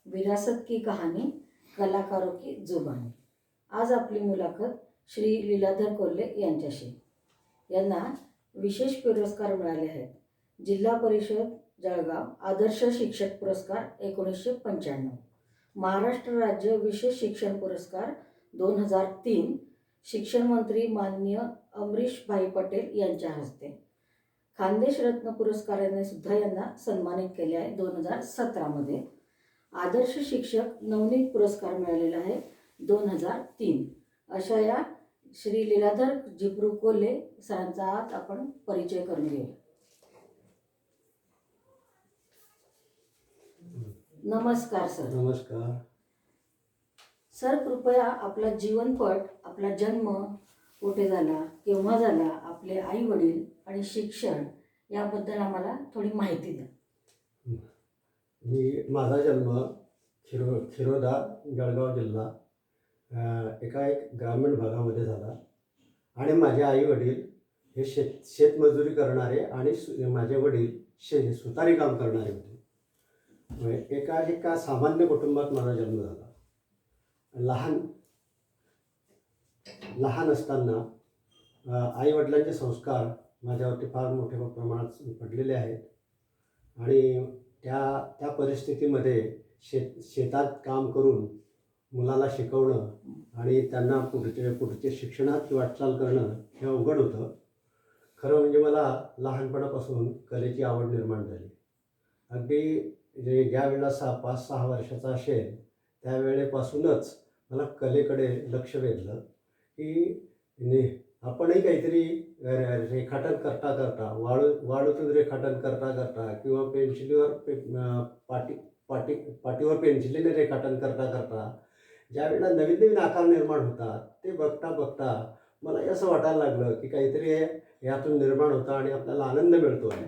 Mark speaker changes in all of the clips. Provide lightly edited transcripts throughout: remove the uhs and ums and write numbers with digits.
Speaker 1: विरासत की कहानी, कलाकारों की जुबानी। आज आपली मुलाखत श्री लीलाधर कोल्हे यांच्याशी। यांना विशेष पुरस्कार मिळाले आहेत. जिल्हा परिषद जळगाव आदर्श शिक्षक पुरस्कार 1995, महाराष्ट्र राज्य विशेष शिक्षण पुरस्कार 2003, शिक्षण मंत्री माननीय अमरीश भाई पटेल यांच्या हस्ते, खानदेश रत्न पुरस्काराने सुद्धा यांना सन्मानित केले आहे 2017 मध्ये. आदर्श शिक्षक नवनीत पुरस्कार मिळालेला आहे 2003. अशा या श्री लीलाधर जिब्रू कोल्हे सरांचा आज आपण परिचय करून घेऊ. नमस्कार सर.
Speaker 2: नमस्कार
Speaker 1: सर, कृपया आपला जीवनपट, आपला जन्म कुठे झाला, केव्हा झाला, आपले आई वडील आणि शिक्षण याबद्दल आम्हाला थोडी माहिती द्या.
Speaker 2: माझा जन्म खिरोदा जळगाव जिल्हा एक ग्रामीण भागामध्ये झाला आणि माझे आई वडील हे शेतमजुरी करणारे आणि माझे वडील सुतारी काम करणारे होते. एका सामान्य कुटुंबात माझा जन्म झाला. लहान असताना आई वडिलांचे संस्कार माझ्यावरती फार मोठ्या प्रमाणात पडलेले आहेत आणि त्या परिस्थितीमध्ये शेतात काम करून मुलाला शिकवणं आणि त्यांना पुढचे शिक्षणात वाटचाल करणं हे अवघड होतं. खरं म्हणजे मला लहानपणापासून कलेची आवड निर्माण झाली. अगदी ज्या वेळेला 5-6 वर्षाचा असेल त्यावेळेपासूनच मला कलेकडे लक्ष वेधलं की आपणही काहीतरी रेखाटन करता वाळूतून रेखाटन करता किंवा पेन्सिलीवर पाटीवर पेन्सिलीने रेखाटन करता ज्या वेळेला नवीन आकार निर्माण होतात ते बघता मला असं वाटायला लागलं की काहीतरी यातून निर्माण होतं आणि आपल्याला आनंद मिळतो आहे.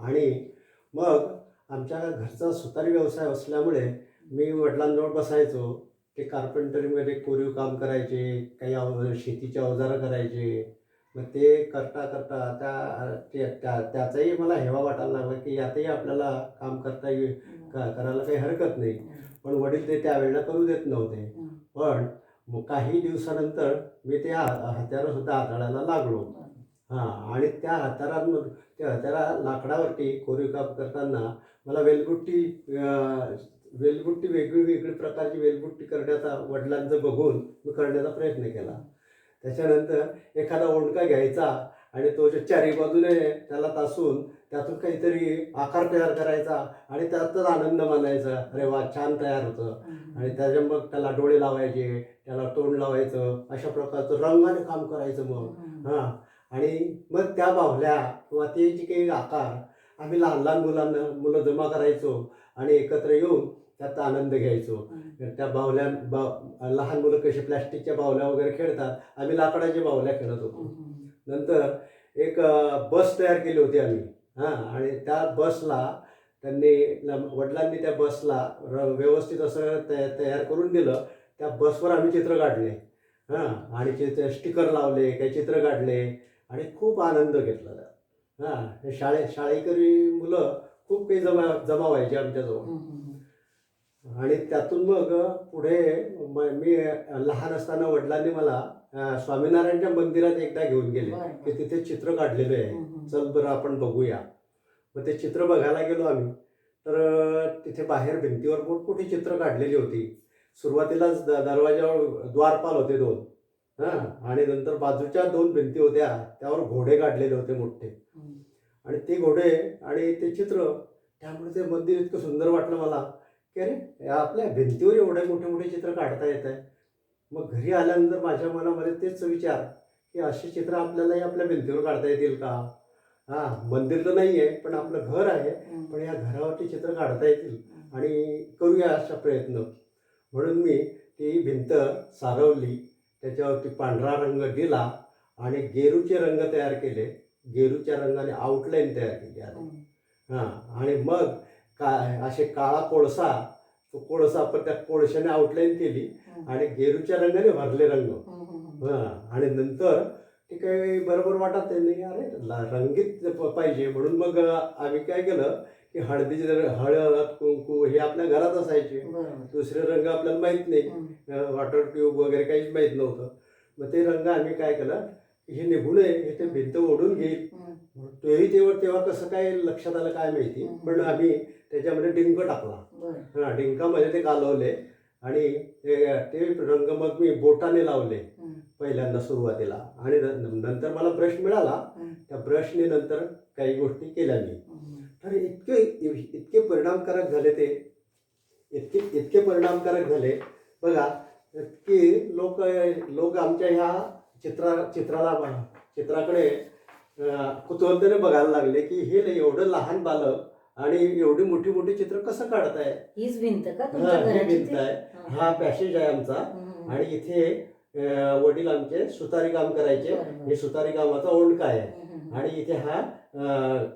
Speaker 2: आणि मग आमच्या घरचा सुतारी व्यवसाय असल्यामुळे मी वडिलांजवळ बसायचो. ते कार्पेंटरीमध्ये कोरीव काम करायचे, काही शेतीचे अवजारं करायचे. मग ते करता त्याचाही मला हेवा वाटायला लागला की यातही आपल्याला काम करायला काही हरकत नाही. पण वडील ते त्यावेळेला करू देत नव्हते. पण काही दिवसानंतर मी त्या हत्यारंसुद्धा हाताळायला लागलो. आणि त्या हत्यारा लाकडावरती कोरीव काम करताना मला वेलबुट्टी वेगळी प्रकारची वेलबुट्टी करण्याचा वडिलांचं बघून मी करण्याचा प्रयत्न केला. त्याच्यानंतर एखादा ओंडका घ्यायचा आणि तो चारी बाजूने त्याला तासून त्यातून काहीतरी आकार तयार करायचा आणि त्यातच आनंद मानायचा. अरे वा, छान तयार होतं. आणि त्याच्या मग त्याला डोळे लावायचे, त्याला तोंड लावायचं, अशा प्रकारचं रंगाने काम करायचं. मग आणि मग त्या बाहुल्या किंवा ते जे काही आकार आम्ही लहान मुलं जमा करायचो आणि एकत्र येऊन त्याचा आनंद घ्यायचो. त्या लहान मुलं कशी प्लॅस्टिकच्या बाहुल्या वगैरे खेळतात, आम्ही लाकडाच्या बाहुल्या खेळत होतो. नंतर एक बस तयार केली होती आम्ही. आणि त्या बसला वडिलांनी त्या बसला व्यवस्थित असं तयार करून दिलं. त्या बसवर आम्ही चित्र काढले आणि स्टिकर लावले, काही चित्र काढले आणि खूप आनंद घेतला. शाळेकरी मुलं खूप काही जमा व्हायचे आमच्याजवळ. आणि त्यातून मग पुढे मी लहान असताना वडिलांनी मला स्वामीनारायणच्या मंदिरात एकदा घेऊन गेले की तिथे चित्र काढलेलं आहे, चल बरं आपण बघूया. मग ते चित्र बघायला गेलो आम्ही. तर तिथे बाहेर भिंतीवर मोठमोठी चित्र काढलेली होती. सुरुवातीलाच दरवाजावर द्वारपाल होते 2. आणि नंतर बाजूच्या 2 भिंती होत्या, त्यावर घोडे काढलेले होते मोठे. आणि ते घोडे आणि ते चित्र, त्यामुळे ते मंदिर इतकं सुंदर वाटलं मला की अरे आपल्या भिंतीवर एवढे मोठे चित्र काढता येत आहे. मग घरी आल्यानंतर माझ्या मनामध्ये तेच विचार की अशी चित्र आपल्यालाही आपल्या भिंतीवर काढता येतील का. मंदिर तर नाही आहे, पण आपलं घर आहे, पण या घरावरती चित्र काढता येतील आणि करूया असा प्रयत्न. म्हणून मी ती भिंत सारवली, त्याच्यावरती पांढरा रंग दिला आणि गेरूचे रंग तयार केले. गेरूच्या रंगाने आउटलाईन तयार केली आणि मग असे काळा कोळसा पण त्या कोळशाने आउटलाईन केली आणि गेरूच्या रंगाने भरले रंग. आणि नंतर ते काही बरोबर वाटत नाही, अरे रंगीत पाहिजे. म्हणून मग आम्ही काय केलं की हळद कुंकू हे आपल्या घरात असायचे.
Speaker 1: बरोबर.
Speaker 2: दुसरे रंग आपल्याला माहीत नाही, वॉटर ट्यूब वगैरे काहीच माहीत नव्हतं. मग ते रंग आम्ही काय केलं, की हे निघू नये, हे ते भिंत ओढून घेईल. तेही तेव्हा कसं काय लक्षात आलं काय माहिती, पण आम्ही त्याच्यामध्ये डिंक टाकला.
Speaker 1: बरं.
Speaker 2: डिंकामध्ये ते कालवले आणि ते रंग मग मी बोटाने लावले पहिल्यांदा सुरुवातीला, आणि नंतर मला ब्रश मिळाला. त्या ब्रशने नंतर काही गोष्टी केल्या मी. तर इतके परिणामकारक झाले ते, इतके परिणामकारक झाले बघा, की लोक आमच्या ह्या चित्राकडे कुतूहलाने बघायला लागले, की हे एवढं लहान बालक आणि एवढी मोठी मोठी चित्र कसं काढताय.
Speaker 1: हीच भिंत का तुमच्या
Speaker 2: ही
Speaker 1: घराची
Speaker 2: भिंत
Speaker 1: ती?
Speaker 2: आहे, हा पॅसेज आहे आमचा. आणि इथे वडील आमचे सुतारी काम करायचे.
Speaker 1: बरं.
Speaker 2: हे सुतारी कामाचा ओंडका आहे. आणि इथे हा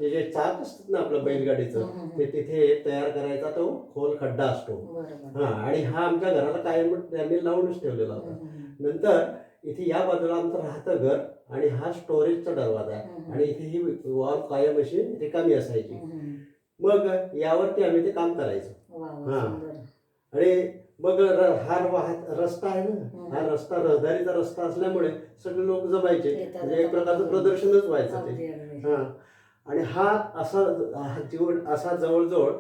Speaker 2: ते जे चाक असतात ना आपलं बैलगाडीचं, ते तिथे तयार करायचा तो खोल खड्डा असतो.
Speaker 1: बरोबर.
Speaker 2: आणि हा आमच्या घराला कायम त्यांनी लावूनच ठेवलेला होता. नंतर इथे या बाजूला आमचं राहतं घर आणि हा स्टोरेजचा दरवाजा आहे. आणि इथे ही वॉल कायम अशी रिकामी असायची. मग यावरती आम्ही ते काम करायचो.
Speaker 1: वा वा, सुंदर.
Speaker 2: आणि मग रस्ता आहे ना, हा रस्ता रहदारीचा रस्ता असल्यामुळे सगळे लोक जमायचे, म्हणजे एक प्रकारचं प्रदर्शनच व्हायचं ते.
Speaker 1: अगदी.
Speaker 2: आणि हा असा जवळजवळ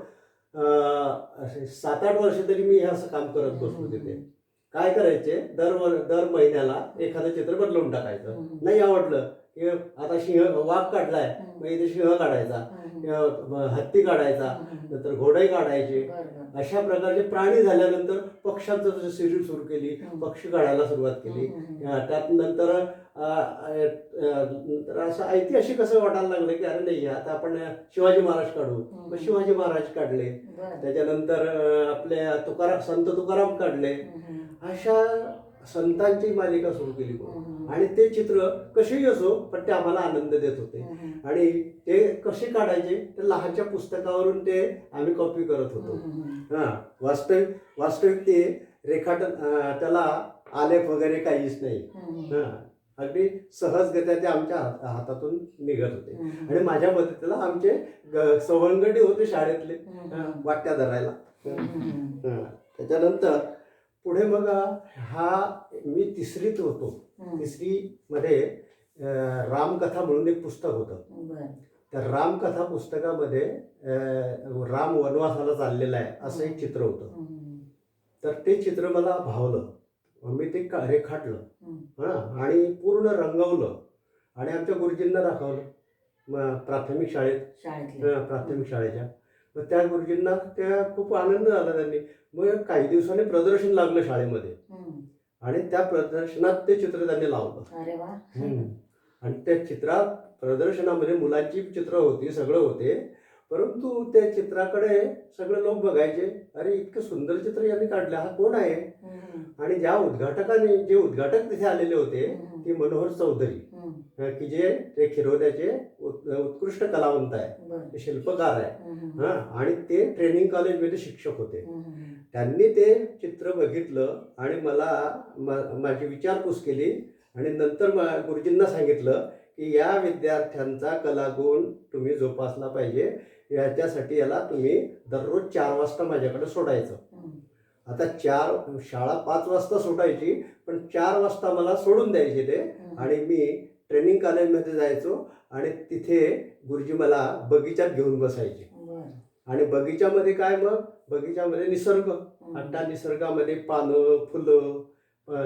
Speaker 2: 7-8 वर्ष तरी मी हे असं काम करत बसलो तिथे. काय करायचे, दर महिन्याला एखादं चित्र बदलून टाकायचं. नाही आवडलं की आता वाघ काढलाय, मग इथे सिंह काढायचा, हत्ती काढायचा, नंतर घोडे काढायचे. अशा प्रकारचे प्राणी झाल्यानंतर पक्ष्यांचं सिरीज सुरू केली, पक्षी काढायला सुरुवात केली. त्यात नंतर असं ऐतिहासिक असं वाटायला लागलं की अरे नाही, आता आपण शिवाजी महाराज काढू. मग शिवाजी महाराज काढले. त्याच्यानंतर आपले संत तुकाराम काढले. अशा संतांची मालिका सुरू केली. आणि ते चित्र कसेही असो, पण ते आम्हाला आनंद देत होते. आणि ते कसे काढायचे, तर लहानच्या पुस्तकावरून ते आम्ही कॉपी करत होतो. वास्तविक ते रेखाटन, त्याला आलेख वगैरे काहीच नाही. अगदी सहजगत्या ते आमच्या हातातून निघत होते. आणि माझ्या मदतीला आमचे सवंगडी होते शाळेतले, वाट्या धरायला. त्याच्यानंतर पुढे मग मी तिसरीत होतो. तिसरीमध्ये रामकथा म्हणून एक पुस्तक होतं. त्या रामकथा पुस्तकामध्ये राम वनवासाला चाललेला आहे असं एक चित्र होतं. तर ते चित्र मला भावलं. मी ते रेखाटलं आणि पूर्ण रंगवलं आणि आमच्या गुरुजींना दाखवलं प्राथमिक शाळेच्या. मग त्या गुरुजींना त्या खूप आनंद झाला त्यांनी. मग काही दिवसांनी प्रदर्शन लागलं शाळेमध्ये आणि त्या प्रदर्शनात ते चित्र त्यांनी लावलं.
Speaker 1: अरे वा.
Speaker 2: आणि त्या प्रदर्शनामध्ये मुलांची चित्र होती, सगळं होते. परंतु त्या चित्राकडे सगळे लोक बघायचे, अरे इतकं सुंदर चित्र यांनी काढलं, हा कोण आहे. आणि जे उद्घाटक तिथे आलेले होते ते मनोहर चौधरी, की जे ते खिरोद्याचे उत्कृष्ट कलावंत आहे, शिल्पकार आहे. आणि ते ट्रेनिंग कॉलेजमध्ये शिक्षक होते. त्यांनी ते चित्र बघितलं आणि माझी विचारपूस केली. आणि नंतर गुरुजींना सांगितलं की या विद्यार्थ्यांचा कलागुण तुम्ही जोपासला पाहिजे, याच्यासाठी याला तुम्ही दररोज 4 वाजता माझ्याकडे सोडायचं. आता शाळा 5 वाजता सुटायची, पण 4 वाजता मला सोडून द्यायचे ते. आणि मी ट्रेनिंग कॉलेजमध्ये जायचो आणि तिथे गुरुजी मला बगीच्यात घेऊन बसायचे. आणि बगीच्यामध्ये काय, मग बगीच्यामध्ये निसर्ग, आता निसर्गामध्ये पानं, फुलं,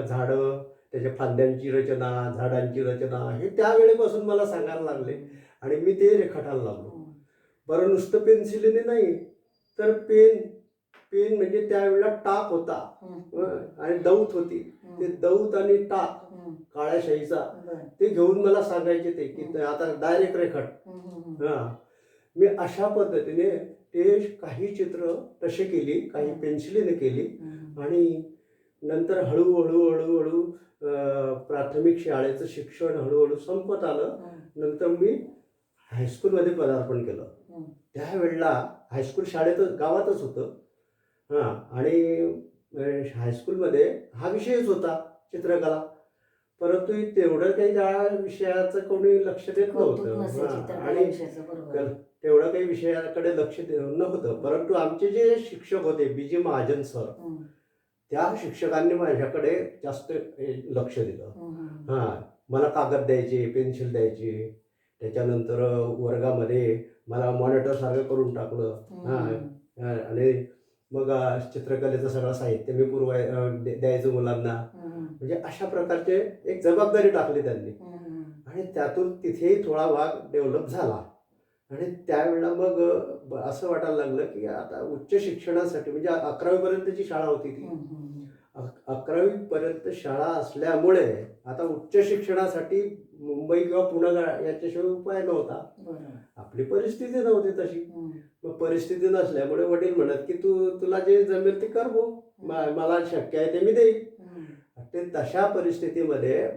Speaker 2: झाडं, त्याच्या फांद्यांची रचना, झाडांची रचना, हे त्यावेळेपासून मला सांगायला लागले आणि मी ते रेखाटायला लागलो. बरं, नुसतं पेन्सिलीने नाही, तर पेन म्हणजे त्यावेळेला टाक होता आणि दौत होती. ते दौत आणि टाक काळ्या शाईचा, ते घेऊन मला सांगायचे ते की आता डायरेक्ट रेखाट. मी अशा पद्धतीने ते काही चित्र तसे केली, काही पेन्सिलीने केली. आणि नंतर हळूहळू प्राथमिक शाळेचं शिक्षण हळूहळू संपत आलं. नंतर मी हायस्कूलमध्ये पदार्पण केलं. त्यावेळेला हायस्कूल गावातच होतं. आणि हायस्कूलमध्ये हा विषयच होता चित्रकला. परंतु तेवढं काही त्या विषयाचं कोणी लक्ष देत
Speaker 1: कौतुक
Speaker 2: नव्हतं.
Speaker 1: नसायची
Speaker 2: हां,
Speaker 1: तर
Speaker 2: आणि
Speaker 1: त्या विषयाचं, बरोबर आहे.
Speaker 2: तेवढं काही विषयाकडे लक्ष नव्हतं. परंतु आमचे जे शिक्षक होते बी.जी. महाजन सर,
Speaker 1: हं,
Speaker 2: त्या शिक्षकांनी माझ्याकडे जास्त लक्ष दिलं.
Speaker 1: हं, हं,
Speaker 2: हां, मला कागद द्यायचे, पेन्सिल द्यायचे. त्याच्यानंतर वर्गामध्ये मला मॉनिटरसारखं करून टाकलं. हां,
Speaker 1: हं,
Speaker 2: आणि मग चित्रकलेचं सगळं साहित्य मी द्यायचो मुलांना.
Speaker 1: हं,
Speaker 2: म्हणजे अशा प्रकारचे एक जबाबदारी टाकली त्यांनी.
Speaker 1: हं, हं,
Speaker 2: आणि त्यातून तिथेही थोडा भाग डेव्हलप झाला. आणि त्यावेळेला मग असं वाटायला लागलं की आता उच्च शिक्षणासाठी म्हणजे 11वी शाळा होती ती.
Speaker 1: हं, हं,
Speaker 2: 11वी शाळा असल्यामुळे आता उच्च शिक्षणासाठी मुंबई किंवा पुणे याच्याशिवाय उपाय नव्हता.
Speaker 1: बरोबर.
Speaker 2: आपली परिस्थिती नव्हती तशी.
Speaker 1: हं,
Speaker 2: मग परिस्थिती नसल्यामुळे वडील म्हणत की तुला जे जमेल ते कर भाऊ. मला शक्य आहे ते मी देईन.
Speaker 1: हं,
Speaker 2: ते तशा परिस्थितीमध्ये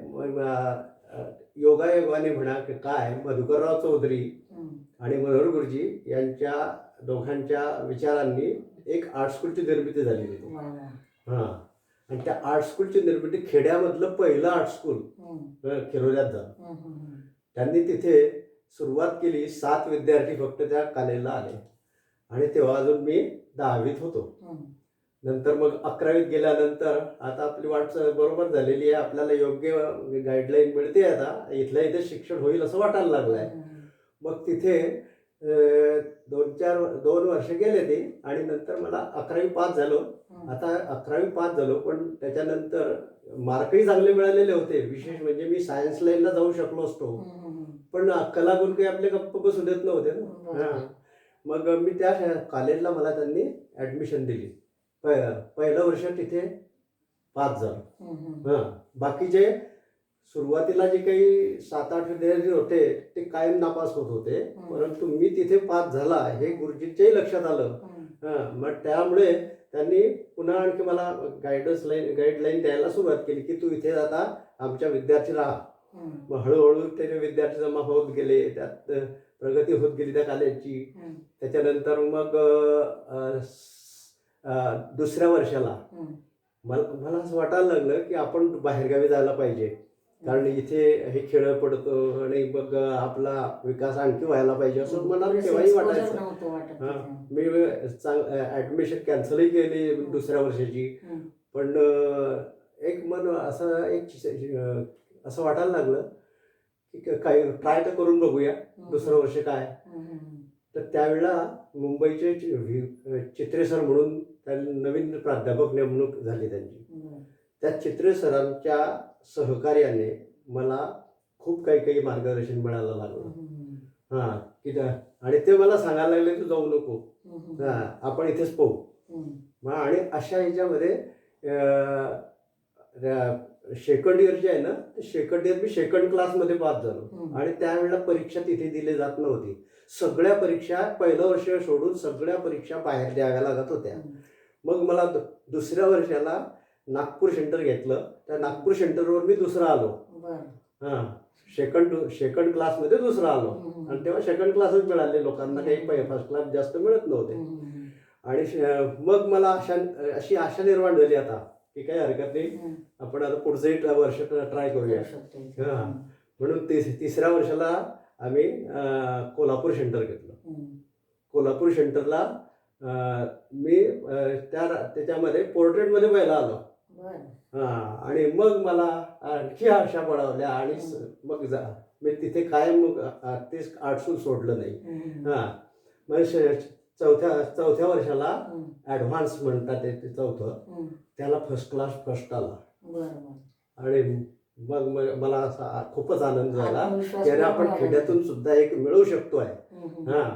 Speaker 2: योगायोगाने म्हणा की काय, मधुकरराव चौधरी
Speaker 1: हं,
Speaker 2: आणि मनोहर गुरुजी यांच्या दोघांच्या विचारांनी एक आर्ट स्कूलची निर्मिती झालेली होती.
Speaker 1: वा वा.
Speaker 2: हां, आणि त्या आर्ट स्कूलची निर्मिती खेड्यामधलं पहिलं आर्ट स्कूल
Speaker 1: हं,
Speaker 2: खेरोल्यात झालं.
Speaker 1: हं, हं,
Speaker 2: त्यांनी तिथे सुरुवात केली. 7 विद्यार्थी फक्त त्या कलेला आले. आणि तेव्हा अजून मी 10वीत होतो.
Speaker 1: हं,
Speaker 2: नंतर मग 11वीत गेल्यानंतर आता आपली वाटचाल बरोबर झालेली आहे. आपल्याला योग्य गाईडलाईन मिळते. आता इथल्या इथे शिक्षण होईल असं वाटायला लागलं आहे.
Speaker 1: हं,
Speaker 2: मग तिथे 2 वर्ष गेले ते. आणि नंतर मला 11वी पास झालो.
Speaker 1: हं,
Speaker 2: आता 11वी पास झालो, पण त्याच्यानंतर मार्कही चांगले मिळालेले होते. विशेष म्हणजे मी सायन्स लाईनला जाऊ शकलो असतो.
Speaker 1: हं, हं,
Speaker 2: पण कलागुण काही आपले गप्प बसू देत नव्हते ना.
Speaker 1: बरोबर.
Speaker 2: हां. मग मी त्या कॉलेजला मला त्यांनी ॲडमिशन दिली. पहिलं वर्ष तिथे पास झालो.
Speaker 1: हं, हं,
Speaker 2: हां. बाकीचे सुरुवातीला जे काही 7-8 विद्यार्थी होते ते कायम नापास होत होते.
Speaker 1: हं.
Speaker 2: परंतु मी तिथे पास झाला हे गुरुजींच्याही लक्षात आलं.
Speaker 1: हं,
Speaker 2: हां, मग त्यामुळे त्यांनी पुन्हा आणखी मला गाईडलाईन द्यायला सुरुवात केली की तू इथे आता आमच्या विद्यार्थी राहा.
Speaker 1: हं,
Speaker 2: मग हळूहळू त्याचे विद्यार्थी जमा होत गेले. त्यात प्रगती होत गेली त्या कॉलेजची.
Speaker 1: हं,
Speaker 2: त्याच्यानंतर मग दुसऱ्या वर्षाला
Speaker 1: हं,
Speaker 2: मला असं वाटायला लागलं की आपण बाहेरगावी जायला पाहिजे. कारण इथे हे खेळ पडतो आणि मग आपला विकास आणखी व्हायला पाहिजे असं मनात
Speaker 1: पुरेसं
Speaker 2: तेव्हाही
Speaker 1: exposure
Speaker 2: वाटायचं.
Speaker 1: नव्हतं वाटत
Speaker 2: हां,
Speaker 1: तिथे.
Speaker 2: मी ॲडमिशन कॅन्सलही केली दुसऱ्या वर्षाची.
Speaker 1: हं,
Speaker 2: पण एक मन असं वाटायला लागलं की काही ट्राय तर करून बघूया दुसरं वर्ष काय.
Speaker 1: हं, हं,
Speaker 2: तर त्यावेळेला मुंबईचे चित्रे सर म्हणून त्यांनी नवीन प्राध्यापक नेमणूक झाली त्यांची.
Speaker 1: बरं.
Speaker 2: त्या चित्रे सरांच्या सहकार्याने मला खूप काही काही मार्गदर्शन मिळायला लागलं.
Speaker 1: हं,
Speaker 2: हां, की आणि ते मला सांगायला लागले तू जाऊ नको.
Speaker 1: हं, हं,
Speaker 2: हां, आपण इथेच पाहू.
Speaker 1: हं,
Speaker 2: मग आणि अशा ह्याच्यामध्ये सेकंड इयर जे आहे ना, ते सेकंड इयर मी सेकंड क्लासमध्ये पास झालो.
Speaker 1: हं.
Speaker 2: आणि त्यावेळेला परीक्षा तिथे दिली जात नव्हती. सगळ्या परीक्षा पहिलं वर्ष सोडून सगळ्या परीक्षा बाहेर द्याव्या लागत होत्या.
Speaker 1: हं,
Speaker 2: मग मला दुसऱ्या वर्षाला नागपूर सेंटर घेतलं. त्या नागपूर सेंटरवर मी दुसरा आलो.
Speaker 1: बरं.
Speaker 2: हां, सेकंड क्लासमध्ये दुसरा आलो.
Speaker 1: हं,
Speaker 2: आणि तेव्हा सेकंड क्लासच मिळाले लोकांना, काही फर्स्ट क्लास जास्त मिळत नव्हते.
Speaker 1: हं, हं,
Speaker 2: आणि मग मला अशी आशा निर्माण झाली आता की काही हरकत नाही,
Speaker 1: हं,
Speaker 2: आपण आता पुढचंही वर्ष ट्राय करूया.
Speaker 1: करू शकतो इथे.
Speaker 2: हां, म्हणून तिसऱ्या वर्षाला आम्ही कोल्हापूर सेंटर घेतलं.
Speaker 1: हं,
Speaker 2: कोल्हापूर सेंटरला मी त्याच्यामध्ये पोर्ट्रेटमध्ये पहिला आलो.
Speaker 1: बरं.
Speaker 2: हां, आणि मग मला आणखी आशा बळावल्या. आणि मग मी तिथे कायम मग तेच आर्ट स्कूल सोडलं नाही.
Speaker 1: हं,
Speaker 2: हां, मग चौथ्या वर्षाला
Speaker 1: हं,
Speaker 2: ॲडव्हान्स म्हणतात ते चौथं,
Speaker 1: हं,
Speaker 2: त्याला फर्स्ट आला.
Speaker 1: बरं, बरं.
Speaker 2: आणि मग मला असा खूपच आनंद झाला
Speaker 1: आत्मविश्वास
Speaker 2: की अरे
Speaker 1: पण
Speaker 2: आपण
Speaker 1: वाढला.
Speaker 2: खेड्यातून सुद्धा एक मिळवू शकतो आहे.
Speaker 1: हं, हं,
Speaker 2: हां,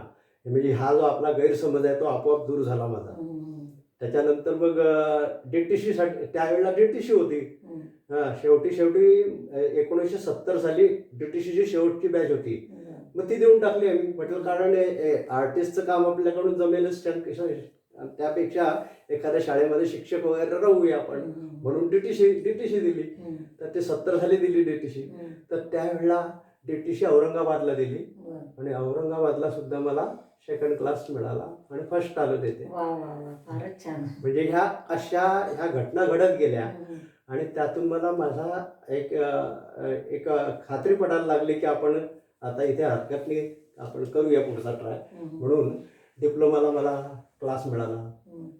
Speaker 2: म्हणजे हा जो आपला गैरसमज आहे तो आपोआप दूर झाला माझा.
Speaker 1: हं, हं,
Speaker 2: त्याच्यानंतर मग DTCसाठी त्यावेळेला DTC होती.
Speaker 1: हं,
Speaker 2: हां, शेवटी 1970 साली DTCची शेवटची बॅच होती.
Speaker 1: बरं.
Speaker 2: मग ती देऊन टाकली आम्ही. म्हटलं कारण आर्टिस्टचं काम आपल्याकडून जमेलच. त्यापेक्षा एखाद्या शाळेमध्ये शिक्षक वगैरे राहूया आपण.
Speaker 1: हं, हं,
Speaker 2: म्हणून DTC दिली.
Speaker 1: हं,
Speaker 2: तर ते 70 साली दिली DTC.
Speaker 1: हं,
Speaker 2: तर त्यावेळेला DTC औरंगाबादला दिली.
Speaker 1: बरं.
Speaker 2: आणि औरंगाबादला सुद्धा मला सेकंड क्लास मिळाला आणि फर्स्ट आलो तिथे.
Speaker 1: वा वा वा, फारच छान.
Speaker 2: म्हणजे ह्या घटना घडत गेल्या.
Speaker 1: हं, हं,
Speaker 2: आणि त्यातून मला माझा एक खात्री पडायला लागली की आपण आता इथे हरकत नाही, आपण करूया पुढचा ट्राय. म्हणून डिप्लोमाला मला क्लास मिळाला.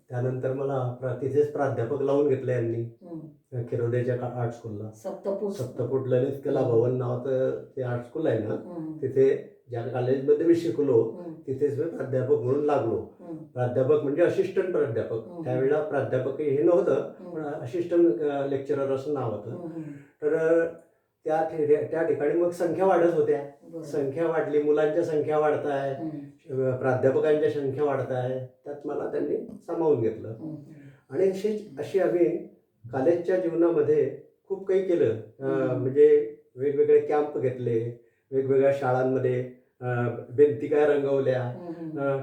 Speaker 2: त्यानंतर मला तिथेच प्राध्यापक लावून घेतले यांनी खिरोदेच्या आर्ट स्कूलला. सप्तपूट ललित कला भवन नावाचं ते आर्ट स्कूल आहे ना, तिथे ज्या कॉलेजमध्ये मी शिकलो तिथेच मी प्राध्यापक म्हणून लागलो. प्राध्यापक म्हणजे असिस्टंट प्राध्यापक, त्यावेळेला प्राध्यापक हे नव्हतं, पण असिस्टंट लेक्चरर असं नाव होतं. तर त्या ठिकाणी मग संख्या वाढत होत्या. संख्या वाढली, मुलांच्या संख्या वाढत आहे, प्राध्यापकांच्या संख्या वाढत आहे, त्यात मला त्यांनी सामावून घेतलं. आणि अशी आम्ही कॉलेजच्या जीवनामध्ये खूप काही केलं. म्हणजे वेगवेगळे कॅम्प घेतले, वेगवेगळ्या शाळांमध्ये भिंती काय रंगवल्या,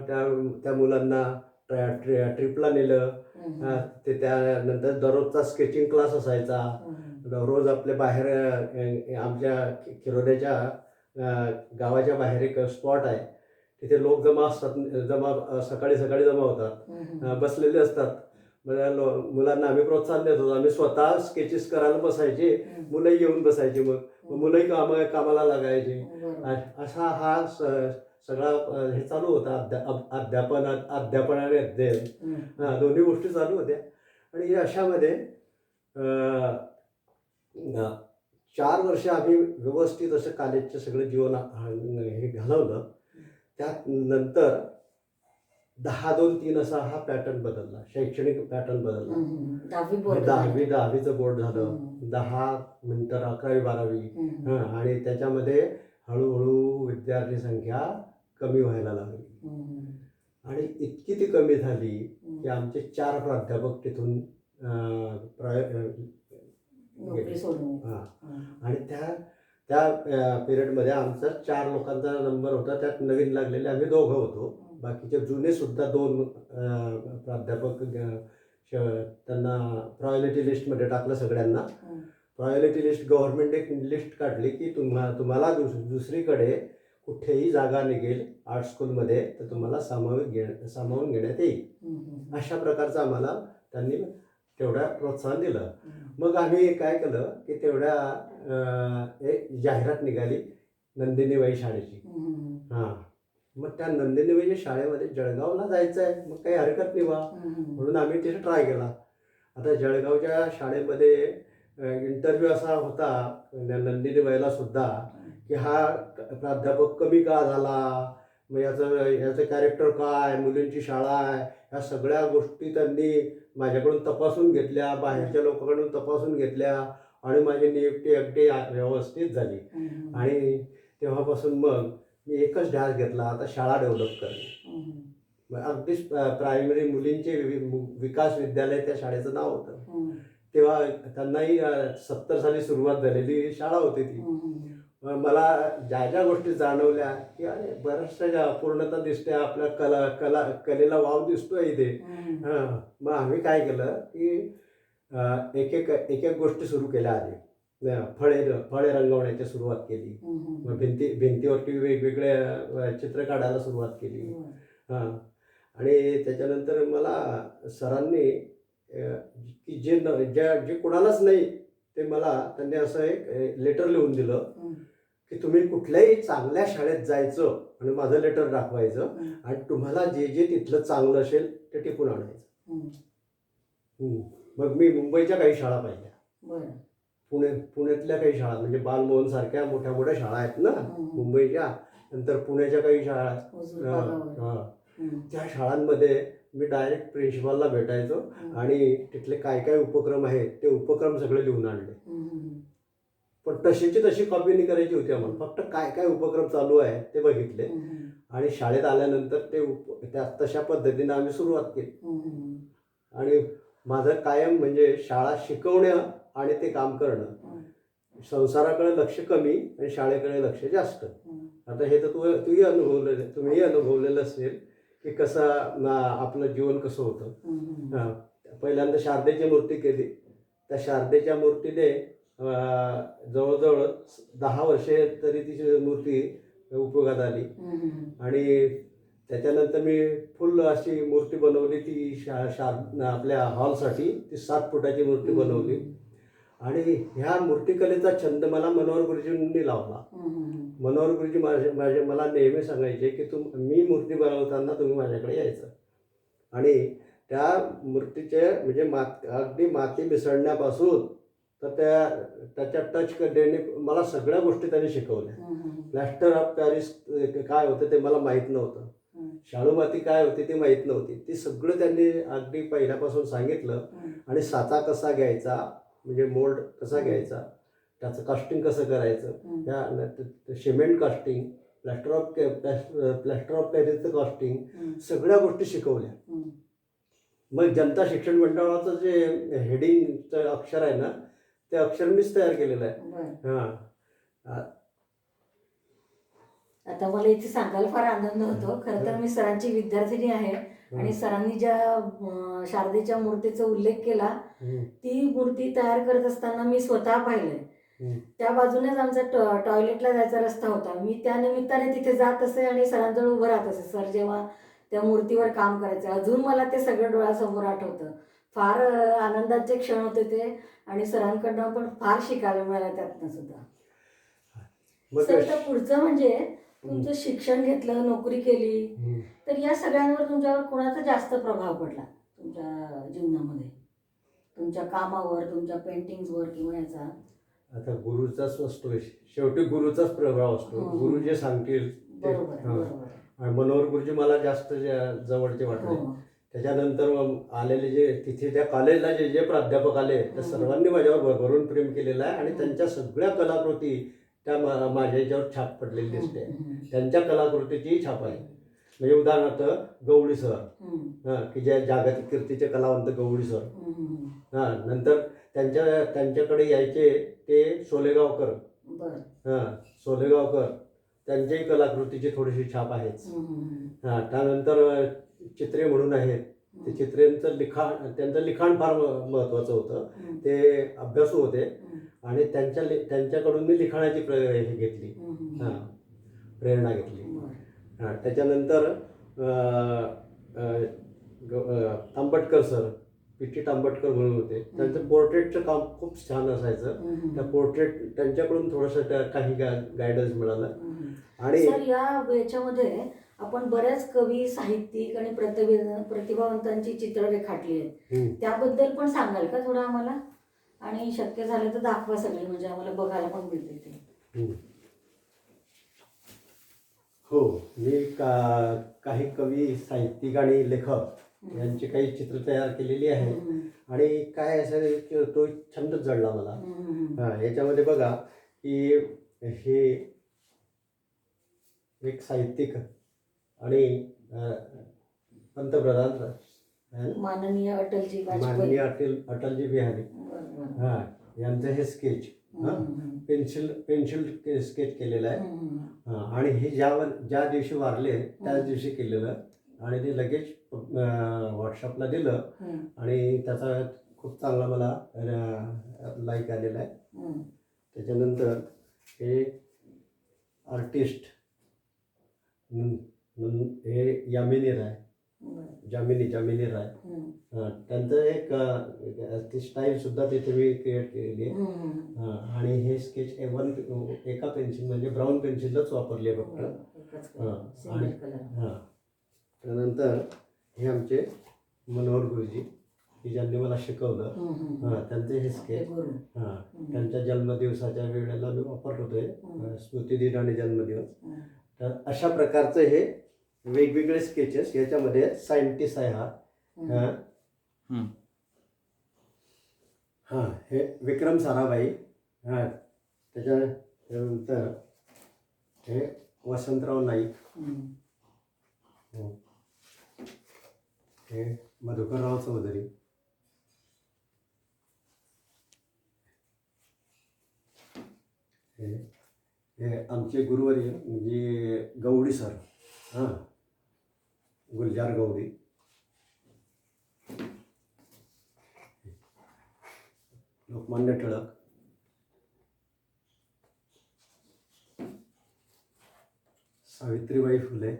Speaker 2: त्या मुलांना ट्रिपला नेलं. ते त्यानंतर दररोजचा स्केचिंग क्लास असायचा. रोज आपल्या बाहेर आमच्या खिरोद्याच्या गावाच्या बाहेर एक स्पॉट आहे, तिथे लोक जमा असतात, सकाळी जमा होतात, बसलेले असतात. मुलांना आम्ही प्रोत्साहन देत होतो. आम्ही स्वतः स्केचेस करायला बसायचे, मुलंही येऊन बसायची, मग मुलंही कामाला लागायचे. असा हा सगळा हे चालू होता. अध्यापन आणि अध्ययन दोन्ही गोष्टी चालू होत्या. आणि अशामध्ये 4 वर्ष आम्ही व्यवस्थित असं कॉलेजचं सगळं जीवन हे घालवलं. त्यानंतर 10-2-3 असा हा पॅटर्न बदलला, शैक्षणिक पॅटर्न बदलला. 10वीचं बोर्ड झालं, 10 नंतर 11वी-12वी, आणि त्याच्यामध्ये हळूहळू विद्यार्थी संख्या कमी व्हायला लागली. आणि इतकी ती कमी झाली की आमचे 4 प्राध्यापक तिथून आणि त्या पिरियडमध्ये आमचा 4 लोकांचा नंबर होता. त्यात नवीन लागलेले आम्ही 2 होतो. बाकीचे जुने सुद्धा 2 प्राध्यापक त्यांना प्रायोरिटी लिस्टमध्ये टाकलं सगळ्यांना. प्रायोरिटी लिस्ट, गव्हर्नमेंट एक लिस्ट काढली की तुम्हाला दुसरीकडे कुठेही जागा निघेल आर्ट स्कूलमध्ये तर तुम्हाला सामावून घेण्यात येईल. अशा प्रकारचं आम्हाला त्यांनी तेवढ्या प्रोत्साहन दिलं. मग आम्ही काय केलं की एक जाहिरात निघाली नंदिनीबाई शाळेची. मग त्या नंदिनीबाई शाळेमध्ये जळगावला जायचं आहे, मग काही हरकत नाही बा, म्हणून आम्ही तिथे ट्राय केला. आता जळगावच्या शाळेमध्ये इंटरव्ह्यू असा होता नंदिनीबाईला सुद्धा की हा प्राध्यापक कमी का झाला, मग याचं कॅरेक्टर काय, मुलींची शाळा आहे, ह्या सगळ्या गोष्टी त्यांनी माझ्याकडून तपासून घेतल्या, बाहेरच्या लोकांकडून तपासून घेतल्या, आणि माझी नियुक्ती अगदी व्यवस्थित झाली. आणि तेव्हापासून मग मी एकच ध्यास घेतला, आता शाळा डेव्हलप करणे. अगदीच प्रायमरी मुलींचे विकास विद्यालय त्या शाळेचं नाव होतं. तेव्हा त्यांनाही 70 साली सुरुवात झालेली शाळा होती ती. मला ज्या गोष्टी जाणवल्या की अरे बऱ्याचशा पूर्णता दिसते, आपल्या कलेला वाव दिसतोय इथे. मग आम्ही काय केलं की एक गोष्टी सुरू केल्या. आधी फळे रंगवण्याची सुरुवात केली. मग भिंतीवरती वेगवेगळे चित्र काढायला सुरुवात केली. आणि त्याच्यानंतर मला सरांनी की जे कोणालाच नाही ते मला त्यांनी असं एक लेटर लिहून दिलं की तुम्ही कुठल्याही चांगल्या शाळेत जायचं आणि माझं लेटर दाखवायचं, आणि तुम्हाला जे तिथलं चांगलं असेल ते टिपून आणायचं. मग मी मुंबईच्या काही शाळा पाहिल्या, पुण्यातल्या काही शाळा, म्हणजे बालमोहन सारख्या मोठ्या मोठ्या शाळा आहेत ना मुंबईच्या, नंतर पुण्याच्या काही शाळा, त्या शाळांमध्ये मी डायरेक्ट प्रिन्सिपलला भेटायचो आणि तिथले काय काय उपक्रम आहेत ते उपक्रम सगळे लिहून आणले. पण तशी कॉपी नाही करायची होती आम्हाला, फक्त काय काय उपक्रम चालू आहे ते बघितले. आणि शाळेत आल्यानंतर तशा पद्धतीने आम्ही सुरुवात केली. आणि माझं कायम म्हणजे शाळा शिकवणं आणि ते काम करणं, संसाराकडे लक्ष कमी आणि शाळेकडे लक्ष जास्त. आता हे तर तुम्ही अनुभवलेलं असेल की कसं आपलं जीवन कसं होतं. पहिल्यांदा शारदेची मूर्ती केली. त्या शारदेच्या मूर्तीने जवळजवळ 10 वर्षे तरी ती मूर्ती उपयोगात आली. आणि त्याच्यानंतर मी फुल अशी मूर्ती बनवली ती आपल्या हॉलसाठी. ती 7 फुटाची मूर्ती बनवली. आणि ह्या मूर्तिकलेचा छंद मला मनोहर गुरुजींनी लावला. मनोहर गुरुजी मला नेहमी सांगायचे की मी मूर्ती बनवताना तुम्ही माझ्याकडे यायचं. आणि त्या मूर्तीचे म्हणजे अगदी माती मिसळण्यापासून तर त्याच्या टच करण्याने मला सगळ्या गोष्टी त्यांनी शिकवल्या. प्लॅस्टर ऑफ पॅरिस काय होतं ते मला माहीत नव्हतं. शाडू माती काय होती ती माहीत नव्हती. ती सगळं त्यांनी अगदी पहिल्यापासून सांगितलं. आणि साचा कसा घ्यायचा, म्हणजे मोल्ड कसा घ्यायचा, त्याचं कास्टिंग कसं करायचं, त्या सिमेंट कास्टिंग, प्लॅस्टर ऑफ पॅरिसचं कास्टिंग, सगळ्या गोष्टी शिकवल्या. मग जनता शिक्षण मंडळाचं जे हेडिंगचं अक्षर आहे ना, ते अक्षर मीच तयार केलेलं आहे. हां.
Speaker 1: आता मला इथे सांगायला फार आनंद होतो. खरं तर मी सरांची विद्यार्थिनी आहे आणि सरांनी ज्या शारदेच्या मूर्तीचा उल्लेख केला, ती मूर्ती तयार करत असताना मी स्वतः पाहिलंय. त्या बाजूनेच आमचा टॉयलेटला जायचा रस्ता होता. मी त्या निमित्ताने तिथे जात असे आणि सरांजवळ उभं राहत असे. सर जेव्हा त्या मूर्तीवर काम करायचे, अजून मला ते सगळं डोळ्यासमोर आठवतं. फार आनंदाचे क्षण होते ते आणि सरांकडनं पण फार शिकायला मिळालं त्यातनं सुद्धा. सर, आता पुढचं म्हणजे तुमचं शिक्षण घेतलं, नोकरी केली, तर या सगळ्यांवर तुमच्यावर कोणाचा जास्त प्रभाव पडला तुमच्या जीवनामध्ये, तुमच्या कामावर, तुमच्या पेंटिंग्सवर किंवा याचा?
Speaker 2: आता गुरुचाच असतो, शेवटी गुरुचाच प्रभाव असतो. गुरु जे सांगतील ते. मनोहर गुरुजी मला जास्त जवळचे वाटले. त्याच्यानंतर आलेले जे तिथे त्या कॉलेजला जे प्राध्यापक आले त्या सर्वांनी माझ्यावर भरभरून प्रेम केलेलं आहे. आणि त्यांच्या सगळ्या कलाकृती त्या माझ्या याच्यावर छाप पडलेली दिसते. त्यांच्या कलाकृतीची छाप आहे. म्हणजे उदाहरणार्थ गवळी सर, की जे जागतिक कीर्तीचे कलावंत गवळी सर. नंतर त्यांच्याकडे यायचे ते सोलेगावकर. सोलेगावकर त्यांच्याही कलाकृतीची थोडीशी छाप आहेच. त्यानंतर चित्रे म्हणून आहेत. ते चित्रेंचं त्यांचं लिखाण फार महत्त्वाचं होतं. ते अभ्यासू होते आणि त्यांच्याकडून मी लिखाणाची हे घेतली, प्रेरणा घेतली. त्याच्यानंतर तांबटकर सर, पी.टी. तांबटकर म्हणून होते. त्यांचं पोर्ट्रेटचं काम खूप छान असायचं. त्या पोर्ट्रेट त्यांच्याकडून थोडंसं काही गायडन्स मिळालं. आणि
Speaker 1: सर, याच्यामध्ये आपण बऱ्याच कवी, साहित्यिक आणि प्रतिभावंतांची चित्र रेखाटली आहेत. त्याबद्दल पण सांगाल का थोडं आम्हाला? आणि शक्य झालं तर दाखवा सगळे, म्हणजे आम्हाला बघायला पण मिळते ते.
Speaker 2: हो, मी काही कवी, साहित्यिक आणि लेखक यांची काही चित्र तयार केलेली आहे. आणि काय असं तो छंदच जडला मला. याच्यामध्ये बघा की हे एक साहित्यिक आणि पंतप्रधान
Speaker 1: माननीय अटलजी
Speaker 2: बिहारी यांचं हे स्केच, पेन्सिल स्केच केलेलं आहे. आणि हे ज्या दिवशी वारले त्याच दिवशी केलेलं. आणि ते लगेच व्हॉट्सअपला दिलं आणि त्याचा खूप चांगला मला लाईक आलेला आहे. त्याच्यानंतर हे आर्टिस्ट हे जामिनी राय. त्यांचं एक ती स्टाईल सुद्धा तिथे मी क्रिएट केलेली आहे. आणि हे स्केच एका पेन्सिल म्हणजे ब्राऊन पेन्सिलच वापरली आहे फक्त. आणि त्यानंतर हे आमचे मनोहर गुरुजी की ज्यांनी मला शिकवलं, त्यांचे हे स्केच त्यांच्या जन्मदिवसाच्या वेळेला मी वापरत होते, स्मृतिदिन आणि जन्मदिवस. तर अशा प्रकारचं हे वेगवेगळे स्केचेस. याच्यामध्ये सायंटिस्ट आहे हे विक्रम साराभाई. त्याच्यानंतर हे वसंतराव नाईक, हे मधुकरराव चौधरी, हे आमचे गुरुवर्य म्हणजे गवडी सर, गुलजार गवडी. लोकमान्य टिळक, सावित्रीबाई फुले,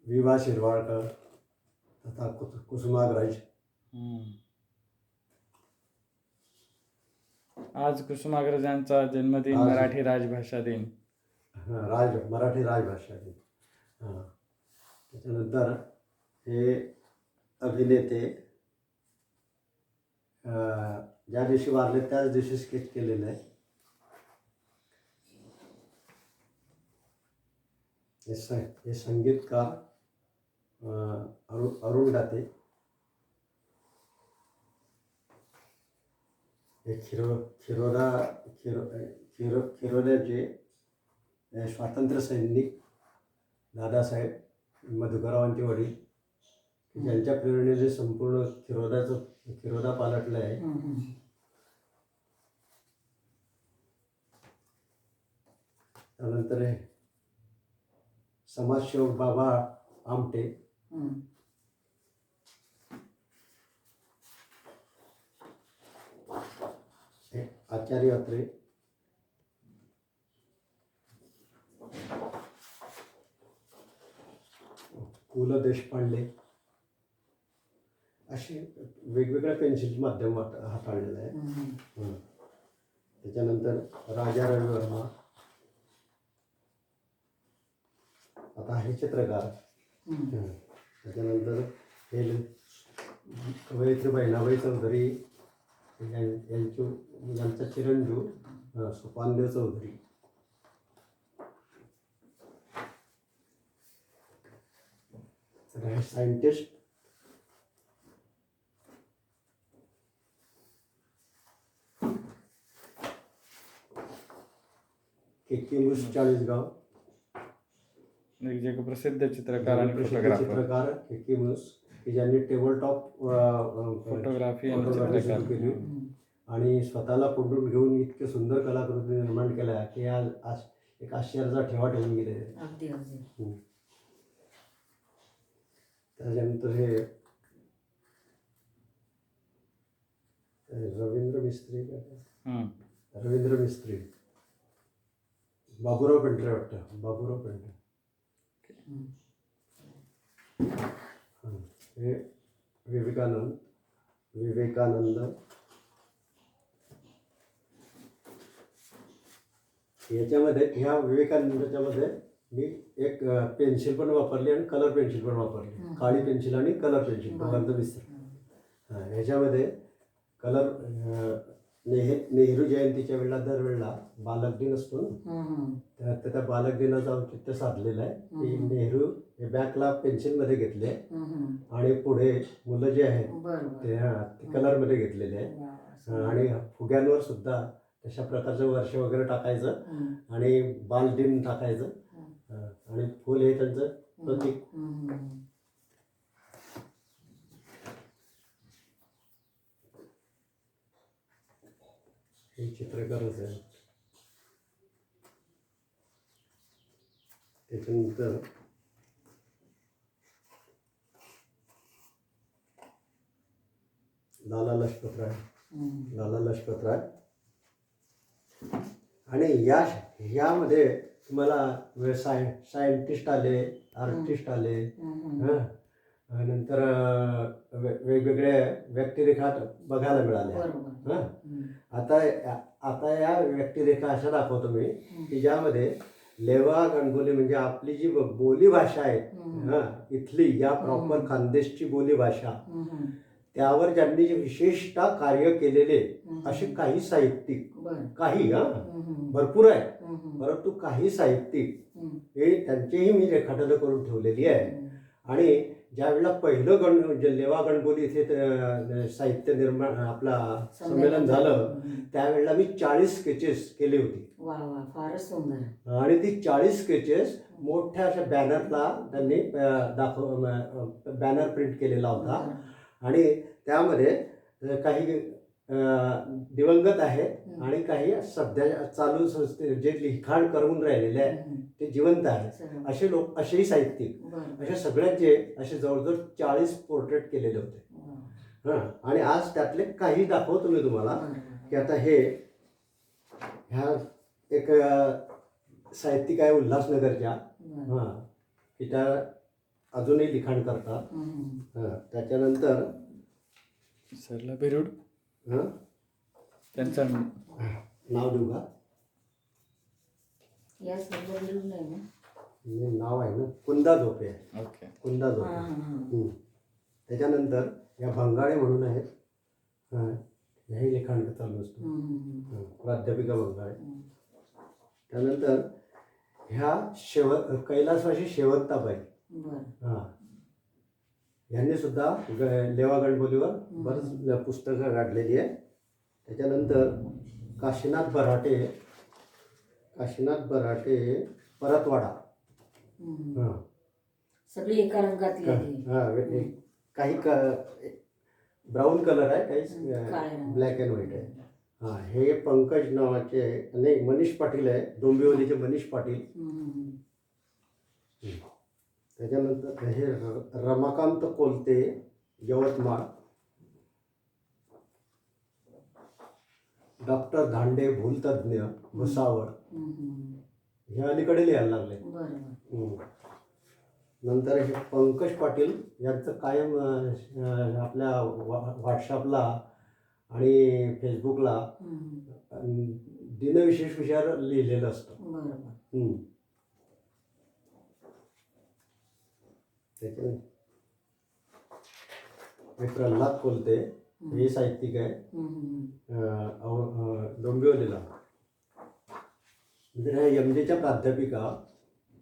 Speaker 2: वि.वा. शिरवाळकर, आता कुसुमाग्रज.
Speaker 3: आज कुसुमाग्रजांचा जन्मदिन,
Speaker 2: आज.
Speaker 3: मराठी राजभाषा दिन.
Speaker 2: मराठी राजभाषा दिन. हां. त्याच्यानंतर हे अभिनेते ज्या दिवशी वारले त्याच दिवशी स्केच केलेलं आहे. हे संगीतकार अरुण दाते. हे खिरोद्याचे स्वातंत्र्य सैनिक दादासाहेब मधुकररावांचे वडील, ज्यांच्या प्रेरणेने संपूर्ण खिरोदा पालटलं आहे. त्यानंतर समाजसेवक बाबा आमटे. आचार्य अत्रे. पु ल देशपांडे. असे वेगवेगळ्या पेन्सिलचं माध्यम हाताळलेलं आहे. त्याच्यानंतर राजा रवी वर्मा. आता हे चित्रकार. त्याच्यानंतर हे कवयित्री बहिणाबाई चौधरी यांचा चिरंजीव सोपानदेव चौधरी. तर हे सायंटिस्ट केकिमुस चाळीसगाव.
Speaker 3: एक जे प्रसिद्ध चित्रकार आणि फोटोग्राफर.
Speaker 2: चित्रकार केकिमुस, की ज्यांनी टेबल टॉप
Speaker 3: फोटोग्राफी
Speaker 2: सुरू केली आणि स्वतःला कोंडून घेऊन इतके सुंदर कलाकृती निर्माण केल्या की आज एक आश्चर्याचा ठेवा ठेवून गेले.
Speaker 1: अगदी अगदी.
Speaker 2: त्याच्यानंतर हे रवींद्र मिस्त्री. बाबूराव पेंढरे वाटतं. बाबूराव पेंढरे. हे विवेकानंद. याच्यामध्ये ह्या विवेकानंदाच्या मध्ये मी एक पेन्सिल पण वापरली आणि कलर पेन्सिल पण वापरली. काळी पेन्सिल आणि कलर पेन्सिल दोघांचं मिश्रण. ह्याच्यामध्ये कलर नेहरू जयंतीच्या वेळेला दरवेळेला बालक दिन असतो ना, तर त्या बालक दिनाचं औचित्य साधलेलं आहे की नेहरू हे बॅकला पेन्सिलमध्ये घेतले आणि पुढे मुलं जे आहेत ते कलरमध्ये घेतलेले आहे. आणि फुग्यांवर सुद्धा तशा प्रकारचं वर्ष वगैरे टाकायचं आणि बालदिन टाकायचं आणि फुल हे त्यांचं प्रतीक. हे चित्रकारच आहे. त्याच्यानंतर लाला लजपत राय. आणि यामध्ये तुम्हाला सायंटिस्ट आले, आर्टिस्ट आले, नंतर वेगवेगळे व्यक्तिरेखा बघायला मिळाल्या. आता या व्यक्तिरेखा अशा दाखवतो मी की ज्यामध्ये लेवा गणगोली म्हणजे आपली जी बोली भाषा आहे इथली या प्रॉपर खानदेशची बोली भाषा, त्यावर ज्यांनी जे विशेषतः कार्य केलेले असे काही साहित्यिक, काही भरपूर आहे, परंतु काही साहित्यिक हे त्यांचेही मी रेखाटनं करून ठेवलेली आहे. आणि ज्यावेळेला पहिलं लेवा गणगोली इथे साहित्य निर्माण आपला संमेलन झालं त्यावेळेला मी 40 स्केचेस केली होती.
Speaker 1: फारच सुंदर. आणि
Speaker 2: ती 40 स्केचेस मोठ्या अशा बॅनरला त्यांनी बॅनर प्रिंट केलेला होता. आणि त्यामध्ये काही दिवंगत आहेत आणि काही सध्या चालू जे लिखाण करून राहिलेले आहे ते जिवंत आहेत. असे लोक, असेही साहित्यिक, अशा सगळ्यांचे असे जवळजवळ 40 पोर्ट्रेट केलेले होते. आणि आज त्यातले काही दाखवतो मी तुम्हाला की आता ह्या एक साहित्यिक आहे उल्हासनगरच्या, की त्या अजूनही लिखाण करतात. त्याच्यानंतर
Speaker 3: सरला बेरूड
Speaker 2: हं,
Speaker 3: त्यांचा
Speaker 2: नाव देऊ का?
Speaker 1: या सर्व विरुद्ध नाही ना.
Speaker 2: हे नाव आहे ना, कुंदा झोपे आहे.
Speaker 3: ओके.
Speaker 2: कुंदा झोपे. त्याच्यानंतर या भंगाळे म्हणून आहेत. हेही लिखाण चालू असतं. प्राध्यापिका भंगाळे. त्यानंतर ह्या कैलासवासी शेवंताबाई. हां, यांनी सुद्धा लेवा गणबोलीवर बरंच पुस्तकं काढलेली आहे. त्याच्यानंतर काशीनाथ बराटे परतवाडा. हां,
Speaker 1: सगळी एका रंगातली आहे.
Speaker 2: काही ब्राऊन कलर आहे, काही
Speaker 1: काळ्या.
Speaker 2: ब्लॅक अँड व्हाईट आहे. हां, हे पंकज नावाचे आहे. नाही, मनीष पाटील आहे, डोंबिवलीचे मनीष पाटील. त्याच्यानंतर हे रमाकांत कोलते, यवतमाळ. डॉक्टर धांडे, भूलतज्ञ, भुसावळ. हे अलीकडे लिहायला लागले. नंतर हे पंकज पाटील यांचं कायम आपल्या व्हॉट्सअपला आणि फेसबुकला दिनविशेष विषयावर लिहिलेलं असतं. त्याच्याने हे प्रल्हाद कोलते, हे साहित्यिक आहे, डोंबिवलीला. नंतर ह्या एमजेच्या प्राध्यापिका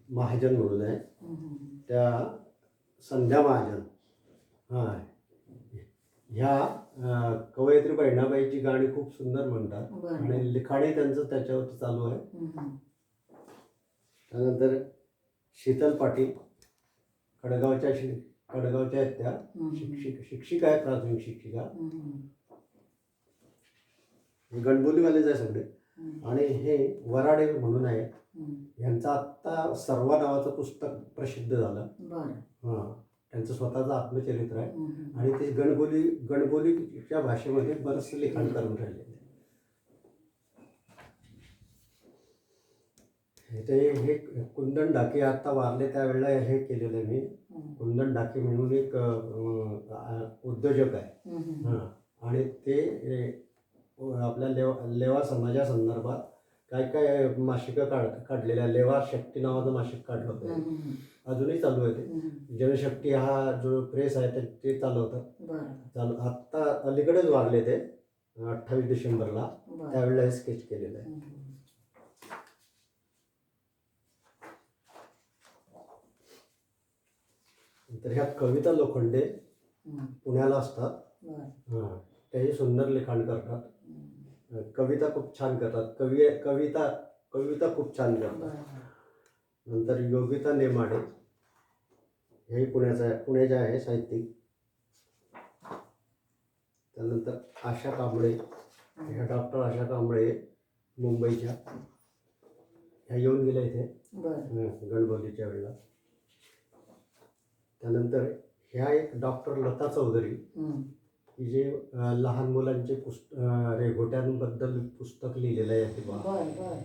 Speaker 2: महाजन म्हणून आहे, त्या संध्या महाजन. हां, ह्या कवयित्री बहिणाबाईची गाणी खूप सुंदर म्हणतात आणि लिखाणही त्यांचं त्याच्यावरती चालू आहे. त्यानंतर शीतल पाटील, कडगावच्या आहेत त्या, शिक्षिका आहेत, प्राथमिक शिक्षिका. हे गणबोलीवालेच आहे सगळे. आणि हे वराडे म्हणून आहे, यांचं आत्ता सर्व नावाचं पुस्तक प्रसिद्ध झालं. हां, त्यांचं स्वतःचं आत्मचरित्र आहे आणि ते गणबोलीच्या भाषेमध्ये बरंचसं लिखाण करून राहिले. हे कुंदन ढाके आता वारले त्यावेळेला हे केलेलं आहे मी. कुंदन ढाके म्हणून एक उद्योजक आहे. हां, आणि ते आपल्या लेवा समाजासंदर्भात काय मासिकं काढलेल्या. लेवा शक्ती नावाचं मासिक काढलं होतं, अजूनही चालू आहे ते. जनशक्ती हा जो प्रेस आहे ते चालू. आत्ता अलीकडेच वारले ते 28 डिसेंबरला, त्यावेळेला हे स्केच केलेलं आहे. तर ह्या कविता लोखंडे पुण्याला असतात. हां, तेही सुंदर लिखाण करतात, कविता खूप छान करतात, कविता खूप छान करतात. नंतर योगिता नेमाडे, हेही पुण्याच्या आहे साहित्यिक. त्यानंतर आशा कांबळे, ह्या डॉक्टर आशा कांबळे मुंबईच्या, ह्या येऊन गेल्या इथे गणबोलीच्या वेळेला. त्यानंतर ह्या एक डॉक्टर लता चौधरी, की जे लहान मुलांचे रेघोट्यांबद्दल पुस्तक लिहिलेलं आहे ते.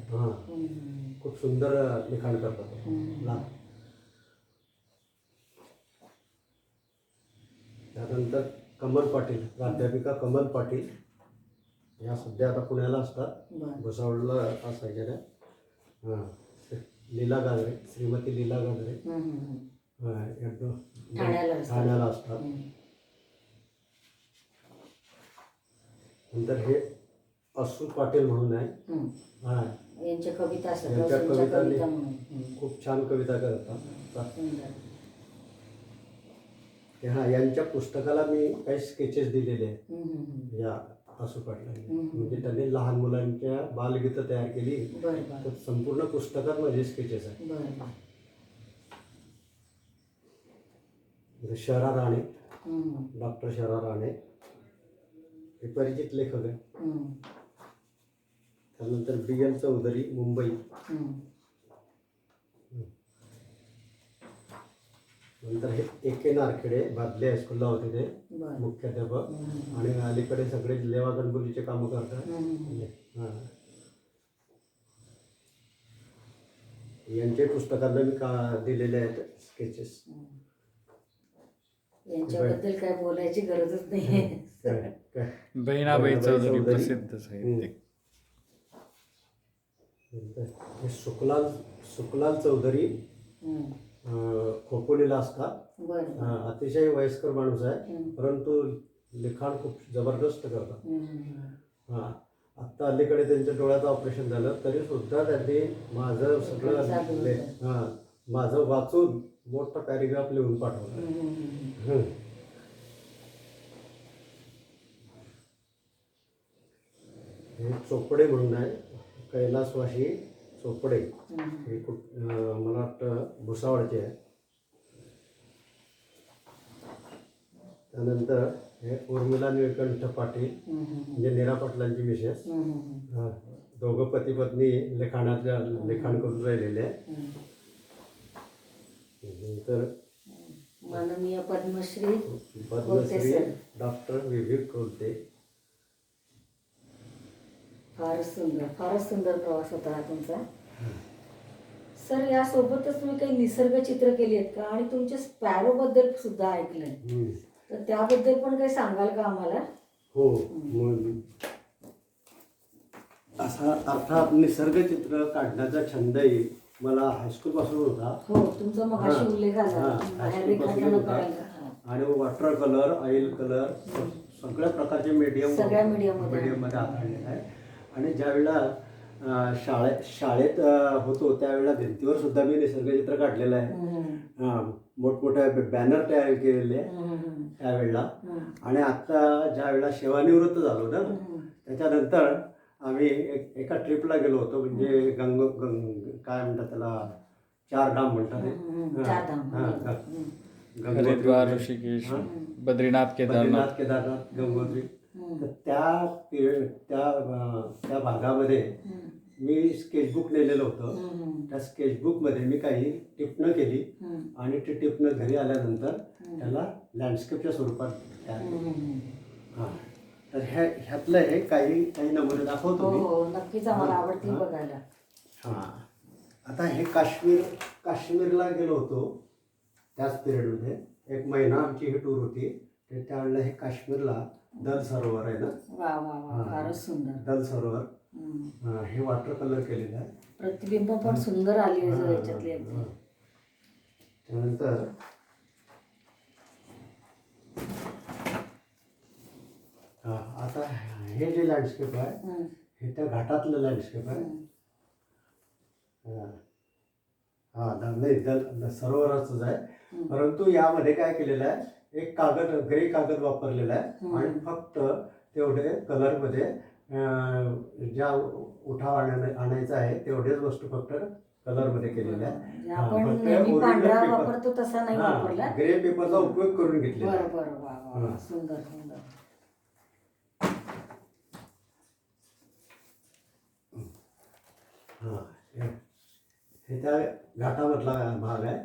Speaker 2: हां, खूप सुंदर लिखाण करतात. त्यानंतर कमल पाटील, प्राध्यापिका कमल पाटील, ह्या सध्या आता पुण्याला असतात, भुसावळला असायच्या त्या. हां, लीला गाजरे, श्रीमती लीला गाजरे ठाण्याला असतात. नंतर हे असू पाटील म्हणून आहे. हां,
Speaker 1: यांच्या कविता
Speaker 2: खूप छान कविता करतात. हां, यांच्या पुस्तकाला मी काही स्केचेस दिलेले आहेत या असू पाटलांनी. म्हणजे त्यांनी लहान मुलांच्या बालगीतं तयार केली, तर संपूर्ण पुस्तकात माझे स्केचेस आहेत. शरा राणे, डॉक्टर शरा राणे, हे परिचित लेखक आहे. त्यानंतर BL चौधरी, मुंबई. नंतर हे AK नारखेडे, भादले हायस्कूलला होते ते मुख्याध्यापक, आणि अलीकडे सगळे लेवा गणबोलीचे कामं करतात. यांच्या पुस्तकांना मी दिलेले आहेत स्केचेस.
Speaker 1: यांच्याबद्दल काय बोलायची गरजच नाही.
Speaker 2: काय
Speaker 3: बहिणाबाई चौधरी
Speaker 2: चौधरी.
Speaker 3: प्रसिद्ध साहित्यिक.
Speaker 2: हे सुखलाल चौधरी खोपोलीला असतात.
Speaker 1: बरं.
Speaker 2: अतिशय वयस्कर माणूस आहे,
Speaker 1: हम्म.
Speaker 2: परंतु लिखाण खूप जबरदस्त करतात.
Speaker 1: हम्म.
Speaker 2: हां, आत्ता अलीकडे त्यांच्या डोळ्याचं ऑपरेशन झालं, तरी सुद्धा त्यांनी माझं सगळं माझं वाचून मोठा पॅरेग्राफ लिहून पाठवला.
Speaker 1: हम्म.
Speaker 2: हे चोपडे म्हणून आहे, कैलासवासी चोपडे. हे मला वाटतं भुसावळचे आहे. त्यानंतर हे उर्मिला निळकंठ पाटील, म्हणजे नीरा पाटलांची मिसेस. दोघं पती पत्नी लिखाण करून राहिलेले आहे. नंतर
Speaker 1: माननीय पद्मश्री
Speaker 2: पद्मश्री डॉक्टर विवेक कोलते.
Speaker 1: फारच सुंदर प्रवास होता हा तुमचा. सर, यासोबतच तुम्ही काही निसर्ग चित्र केली आहेत का? आणि तुमच्या स्पॅरो बद्दल सुद्धा ऐकलंय, तर त्याबद्दल पण काही सांगाल का आम्हाला?
Speaker 2: हो, असा अर्थात निसर्ग चित्र काढण्याचा छंदही मला हायस्कूल पासून होता.
Speaker 1: हो, तुमचा मगाशी उल्लेख आला.
Speaker 2: हायस्कूल आणि वॉटर कलर, ऑइल कलर सगळ्या प्रकारचे
Speaker 1: सगळ्या
Speaker 2: मीडियममध्ये हाताळलेलं आहे. आणि ज्यावेळेला शाळेत होतो त्यावेळेला भिंतीवर सुद्धा मी निसर्गचित्र काढलेलं आहे. मोठमोठ्या बॅनर तयार केलेले त्यावेळेला. आणि आत्ता ज्या वेळेला सेवानिवृत्त झालो ना, त्याच्यानंतर आम्ही एका ट्रिपला गेलो होतो. म्हणजे काय म्हणतात त्याला, 4 धाम म्हणतात.
Speaker 3: हरिद्वार, ऋषिकेश, बद्रीनाथ,
Speaker 2: केदारनाथ, गंगोत्री. तर त्या भागामध्ये मी स्केचबुक नेलेलं होतं. त्या स्केचबुकमध्ये मी काही टिपणं केली आणि ती टिपणं घरी आल्यानंतर त्याला लँडस्केपच्या स्वरूपात तयार केली. हां, तर ह्यातलं हे काही नमुने दाखवतो मी.
Speaker 1: हो, नक्कीच आम्हाला आवडतील बघायला.
Speaker 2: हां, आता हे काश्मीरला गेलो होतो त्याच पिरियडमध्ये. 1 महिना आमची ही टूर होती. त्यावेळेला हे काश्मीरला दल सरोवर आहे ना.
Speaker 1: वा वा वा, फारच सुंदर.
Speaker 2: दल सरोवर हे वॉटर कलर केलेलं आहे.
Speaker 1: प्रतिबिंब पण सुंदर आली याच्यातली.
Speaker 2: त्यानंतर आता हे जे लँडस्केप आहे हे त्या घाटातलं लँडस्केप आहे. नाही, दल सरोवराचंच आहे. परंतु यामध्ये काय केलेलं आहे, एक ग्रे कागद वापरलेला आहे आणि फक्त तेवढे कलरमध्ये ज्या उठाव आणायचा आहे तेवढेच वस्तू फक्त कलरमध्ये केलेल्या आहे.
Speaker 1: आपण नेहमी पांढरा वापरतो तसा नाही वापरला,
Speaker 2: ग्रे पेपरचा उपयोग करून घेतलेला.
Speaker 1: बरं, वा वा, सुंदर सुंदर.
Speaker 2: हे त्या घाटामधला भाग आहे.